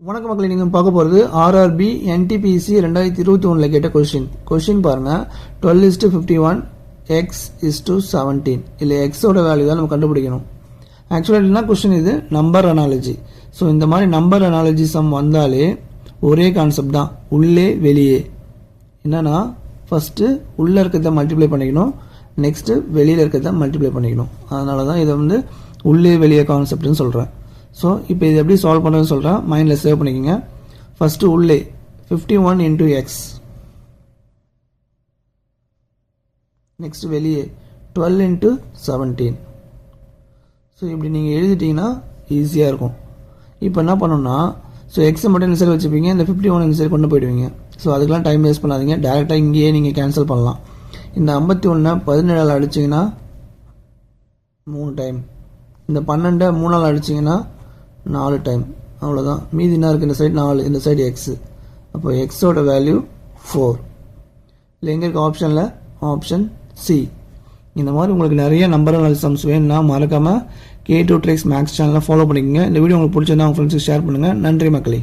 வணக்க மக்களே, நீங்கள் பார்க்க போகிறது ஆர்ஆர்பி என்டிபிசி 2021 கேட்ட கொஷின் பாருங்கள். 12:51 x:17 இல்லை எக்ஸோட வேல்யூ தான் நம்ம கண்டுபிடிக்கணும். ஆக்சுவலாக என்ன கொஷின் இது? Number analogy. ஸோ இந்த மாதிரி நம்பர் அனாலஜி சம் வந்தாலே ஒரே கான்செப்ட் தான், உள்ளே வெளியே. என்னன்னா ஃபஸ்ட்டு உள்ளே இருக்கிறத மல்டிப்ளை பண்ணிக்கணும், நெக்ஸ்ட்டு வெளியில் இருக்கிறத மல்டிப்ளை பண்ணிக்கணும். அதனால தான் இதை உள்ளே வெளியே கான்செப்ட்னு சொல்கிறேன். ஸோ இப்போ இது எப்படி சால்வ் பண்ணுறதுன்னு சொல்கிறேன், மைண்டில் சேவ் பண்ணிக்கோங்க. ஃபஸ்ட்டு உள்ளே 51 into x, நெக்ஸ்ட் வெளியே 12 into 17. ஸோ இப்படி நீங்கள் எழுதிட்டிங்கன்னா ஈஸியாக இருக்கும். இப்போ என்ன பண்ணணும்னா, ஸோ எக்ஸை மட்டும் இந்த சைடு வச்சுப்பீங்க, இந்த 51 இந்த சைடு கொண்டு போயிடுவீங்க. ஸோ அதுக்கெலாம் டைம் வேஸ்ட் பண்ணாதீங்க, டேரெக்டாக இங்கேயே நீங்கள் கேன்சல் பண்ணலாம். இந்த 51 17 அடிச்சிங்கன்னா 3 டைம், இந்த 12 3 அடிச்சிங்கன்னா 4 டைம், அவ்வளோதான். மீதி என்ன இருக்குது? இந்த சைடு 4, இந்த சைடு எக்ஸு. அப்போ எக்ஸோட வேல்யூ 4. இல்லை எங்கே இருக்க ஆப்ஷனில்? Option C. இந்த மாதிரி உங்களுக்கு நிறைய நம்பர் அனாலிசிஸ் சம்ஸ் வேணும்னா மறக்காமல் K2 Tricks மேக்ஸ் சேனலை ஃபாலோ பண்ணிக்கோங்க. இந்த வீடியோ உங்களுக்கு பிடிச்சிருந்தா உங்கள் ஃப்ரெண்ட்ஸுக்கு ஷேர் பண்ணுங்கள். நன்றி மக்களே.